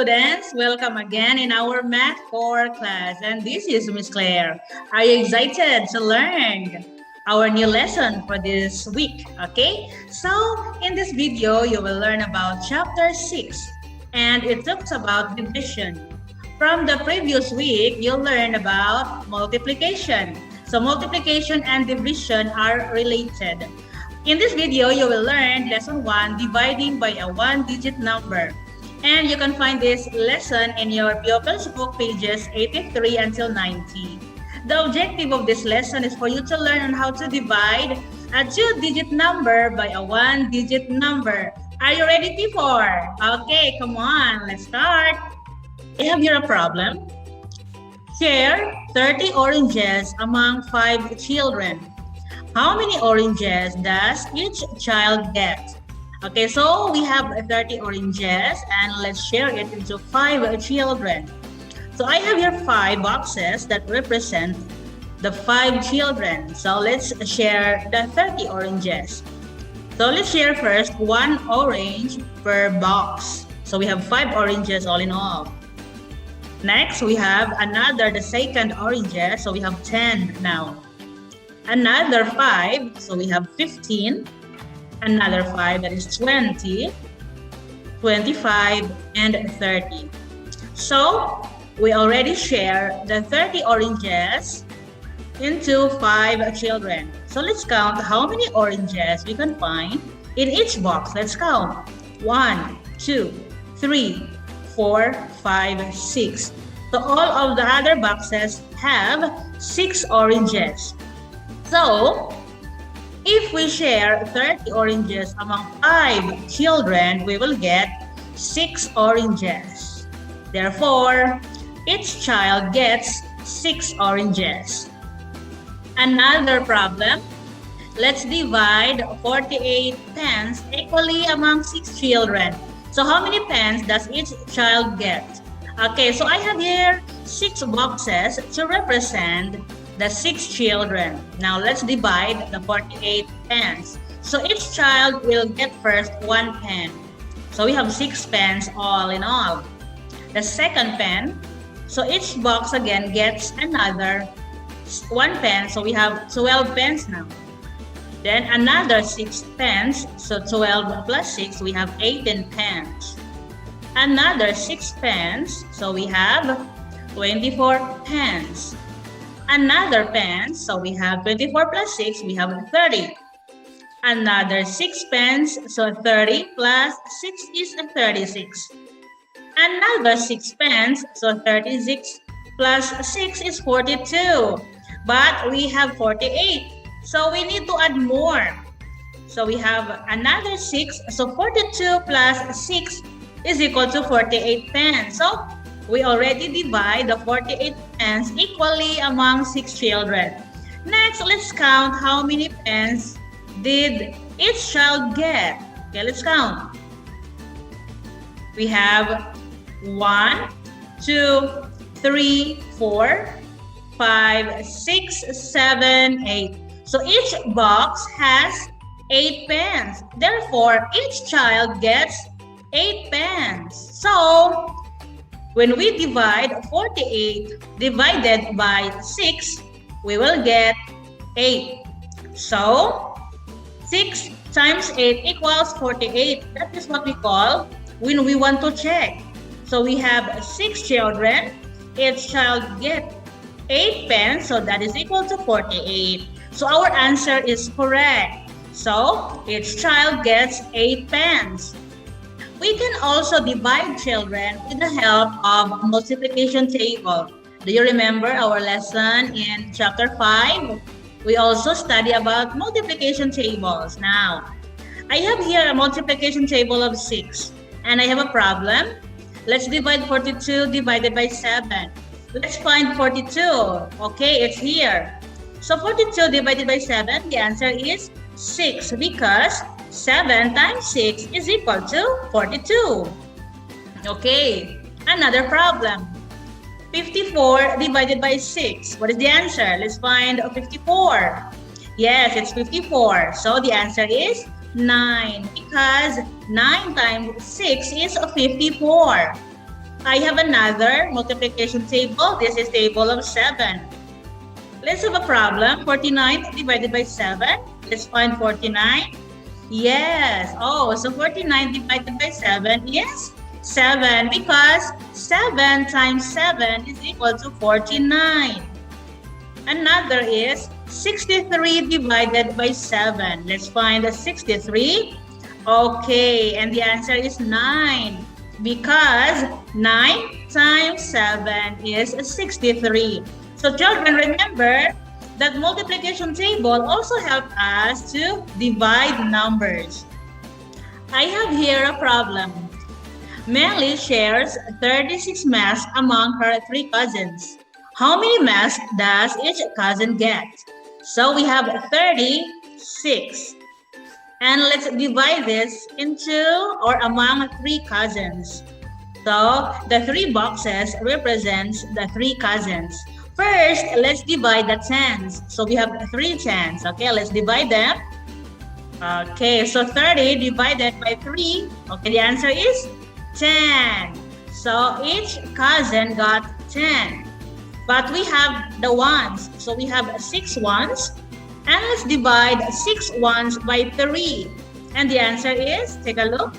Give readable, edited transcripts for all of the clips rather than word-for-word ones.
students, welcome again in our Math 4 class. And this is Miss Claire. Are you excited to learn our new lesson for this week? Okay, so in this video, you will learn about chapter 6 and it talks about division. From the previous week, you'll learn about multiplication. So multiplication and division are related. In this video, you will learn lesson 1, dividing by a one-digit number. And you can find this lesson in your pupils book pages 83 until 90. The objective of this lesson is for you to learn on how to divide a two-digit number by a one-digit number. Are you ready, people? Okay, come on, let's start. I have here a problem. Share 30 oranges among 5 children. How many oranges does each child get? Okay, so we have 30 oranges and let's share it into 5 children. So I have here 5 boxes that represent the 5 children. So let's share the 30 oranges. So let's share first 1 orange per box. So we have 5 oranges all in all. Next, we have the second oranges. So we have 10 now. Another 5, so we have 15. Another 5, that is 20, 25, and 30. So we already share the 30 oranges into 5 children. So let's count how many oranges we can find in each box. Let's count. 1, 2, 3, 4, 5, 6. So all of the other boxes have 6 oranges. So if we share 30 oranges among 5 children, we will get 6 oranges. Therefore, each child gets 6 oranges. Another problem. Let's divide 48 pens equally among 6 children. So how many pens does each child get? Okay, so I have here 6 boxes to represent the 6 children. Now let's divide the 48 pens. So each child will get first 1 pen. So we have 6 pens all in all. The second pen, so each box again gets another 1 pen. So we have 12 pens now. Then another 6 pens. So 12 plus 6, we have 18 pens. Another 6 pens. So we have 24 pens. Another pen, so we have 24 plus 6, we have 30. Another 6 pens, so 30 plus 6 is 36. Another 6 pens, so 36 plus 6 is 42. But we have 48, so we need to add more. So we have another 6, so 42 plus 6 is equal to 48 pens. So we already divide the 48 pens equally among 6 children. Next, let's count how many pens did each child get. Okay, let's count. We have 1, 2, 3, 4, 5, 6, 7, 8. So each box has 8 pens. Therefore, each child gets 8 pens. So when we divide 48 divided by 6, we will get 8. So 6 times 8 equals 48. That is what we call when we want to check. So we have 6 children. Each child gets 8 pens, so that is equal to 48. So our answer is correct. So each child gets 8 pens. We can also divide children with the help of multiplication table. Do you remember our lesson in chapter 5? We also study about multiplication tables. Now, I have here a multiplication table of 6 and I have a problem. Let's divide 42 divided by 7. Let's find 42. Okay, it's here. So 42 divided by 7, the answer is 6 because 7 times 6 is equal to 42. Okay, another problem. 54 divided by 6. What is the answer? Let's find 54. Yes, it's 54. So the answer is 9 because 9 times 6 is 54. I have another multiplication table. This is table of 7. Let's have a problem. 49 divided by 7. Let's find 49. Yes. Oh, so 49 divided by 7 is 7 because 7 times 7 is equal to 49. Another is 63 divided by 7. Let's find the 63. Okay, and the answer is 9 because 9 times 7 is 63. So children, remember that multiplication table also helps us to divide numbers. I have here a problem. Melly shares 36 masks among her 3 cousins. How many masks does each cousin get? So we have 36. And let's divide this into or among 3 cousins. So the 3 boxes represents the 3 cousins. First, let's divide the tens. So we have 3 tens. Okay, let's divide them. Okay, so 30 divided by 3. Okay, the answer is 10. So each cousin got 10. But we have the ones. So we have 6 ones. And let's divide 6 ones by 3. And the answer is, take a look.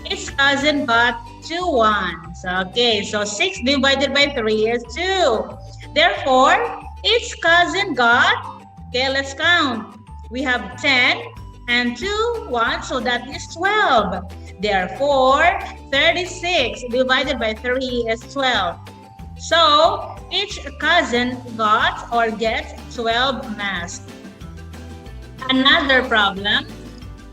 Each cousin got 2 ones. Okay, so 6 divided by 3 is 2. Therefore, each cousin got, okay, let's count. We have 10 and 2 ones, so that is 12. Therefore, 36 divided by 3 is 12. So, each cousin got or gets 12 masks. Another problem.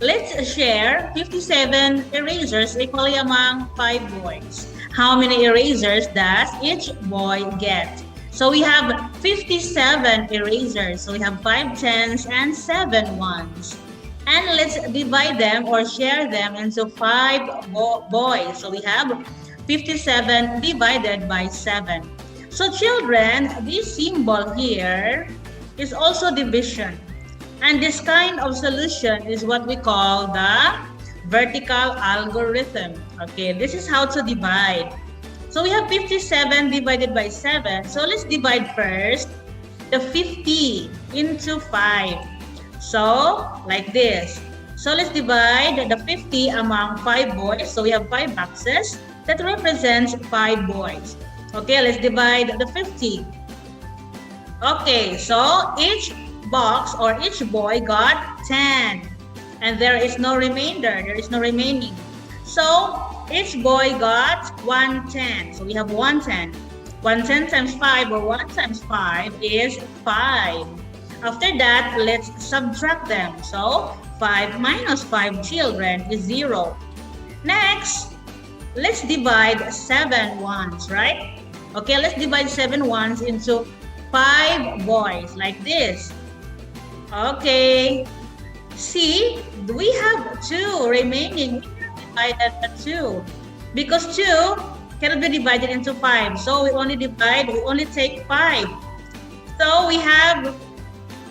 Let's share 57 erasers equally among 5 boys. How many erasers does each boy get? So we have 57 erasers. So we have 5 tens and 7 ones. And let's divide them or share them into 5 boys. So we have 57 divided by 7. So children, this symbol here is also division. And this kind of solution is what we call the vertical algorithm. Okay, this is how to divide. So we have 57 divided by 7. So let's divide first the 50 into 5. So, like this. So let's divide the 50 among 5 boys. So we have 5 boxes that represents 5 boys. Okay, let's divide the 50. Okay, so each box or each boy got 10. And there is no remainder. There is no remaining. So each boy got 110. So we have 110. 110 times 5 or 1 times 5 is 5. After that, let's subtract them. So 5 minus 5 children is 0. Next, let's divide 7 ones, right? Okay, let's divide 7 ones into 5 boys like this. Okay. See, we have 2 remaining. Divided by 2 because 2 cannot be divided into 5, so we only take 5. So we have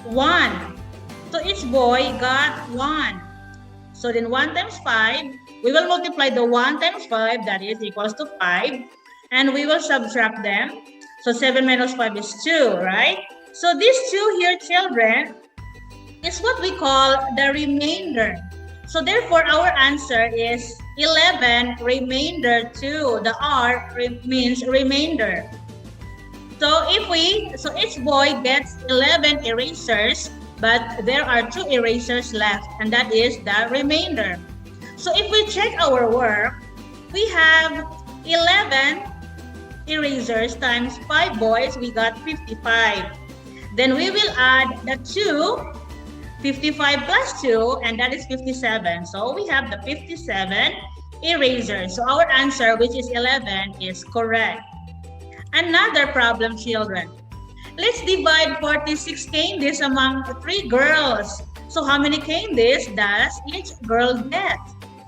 1. So each boy got 1. So then 1 times 5, we will multiply the 1 times 5, that is equals to 5, and we will subtract them. So 7 minus 5 is 2, right? So these 2 here, children, is what we call the remainder. So therefore, our answer is 11 remainder 2. The R means remainder. So each boy gets 11 erasers, but there are 2 erasers left, and that is the remainder. So if we check our work, we have 11 erasers times 5 boys, we got 55. Then we will add the 2. 55 plus 2, and that is 57. So we have the 57 erasers. So our answer, which is 11, is correct. Another problem, children. Let's divide 46 candies among 3 girls. So how many candies does each girl get?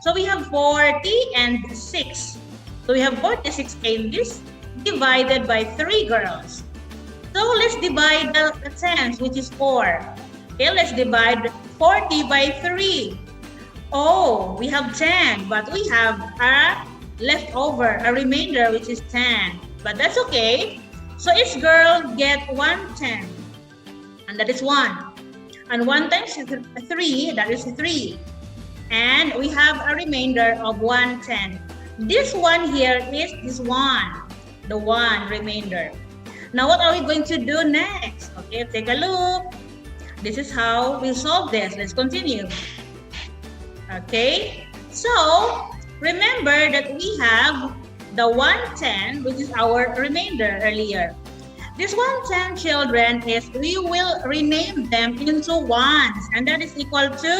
So we have 40 and 6. So we have 46 candies divided by 3 girls. So let's divide the tens, which is 4. Okay, let's divide 40 by 3. Oh, we have 10, but we have left over, a remainder, which is 10. But that's okay. So each girl get 1/10, and that is 1. And 1 times 3, that is 3. And we have a remainder of 1/10. This one here is this one, the 1 remainder. Now what are we going to do next? Okay, take a look. This is how we solve this. Let's continue. Okay, so remember that we have the 1/10, which is our remainder earlier. This 1/10, children, is we will rename them into ones, and that is equal to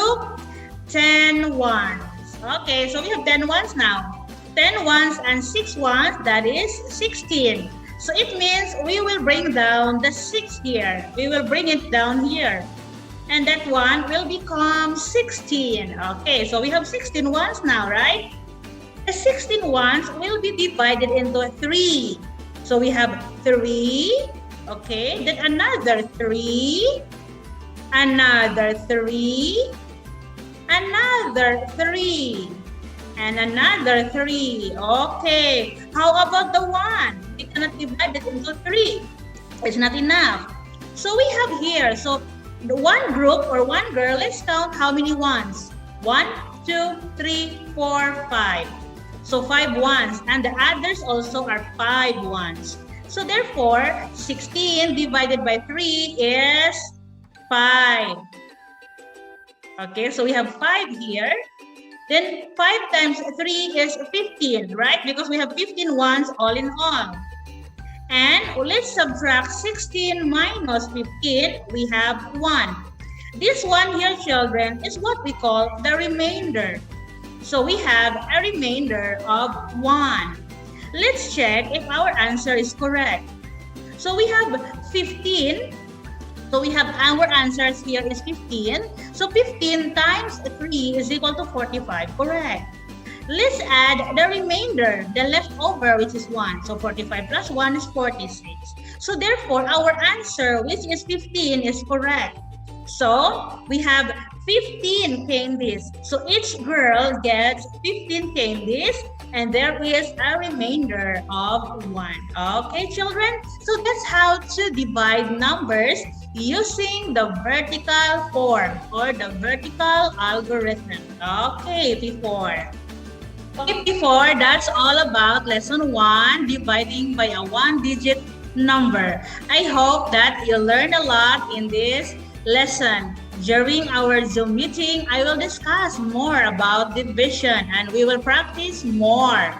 10 ones. Okay, so we have 10 ones now. 10 ones and 6 ones, that is 16. So it means we will bring down the 6 here. We will bring it down here. And that one will become 16. Okay, so we have 16 ones now, right? The 16 ones will be divided into 3. So we have 3, okay, then another 3, another 3, another 3, and another 3. Okay, how about the 1? We cannot divide it into 3. It's not enough. So we have here, so the one group or one girl, let's count how many ones. 1, 2, 3, 4, 5. So 5 ones, and the others also are 5 ones. So therefore, 16 divided by 3 is 5. Okay, so we have 5 here. Then 5 times 3 is 15, right? Because we have 15 ones all in all. And let's subtract 16 minus 15. We have 1. This one here, children, is what we call the remainder. So we have a remainder of 1. Let's check if our answer is correct. So we have 15. So we have our answers here is 15. So 15 times 3 is equal to 45, correct. Let's add the remainder, the leftover, which is 1. So 45 plus 1 is 46. So therefore, our answer, which is 15, is correct. So we have 15 candies. So each girl gets 15 candies, and there is a remainder of 1. Okay, children? So that's how to divide numbers using the vertical form or the vertical algorithm. Okay, before. Okay, before, that's all about lesson 1, dividing by a 1-digit number. I hope that you learned a lot in this lesson. During our Zoom meeting, I will discuss more about division and we will practice more.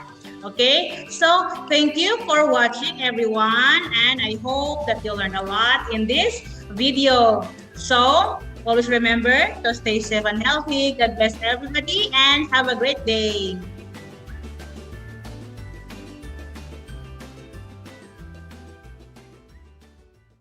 Okay, so thank you for watching, everyone, and I hope that you learned a lot in this video. So always remember to stay safe and healthy. God bless everybody and have a great day.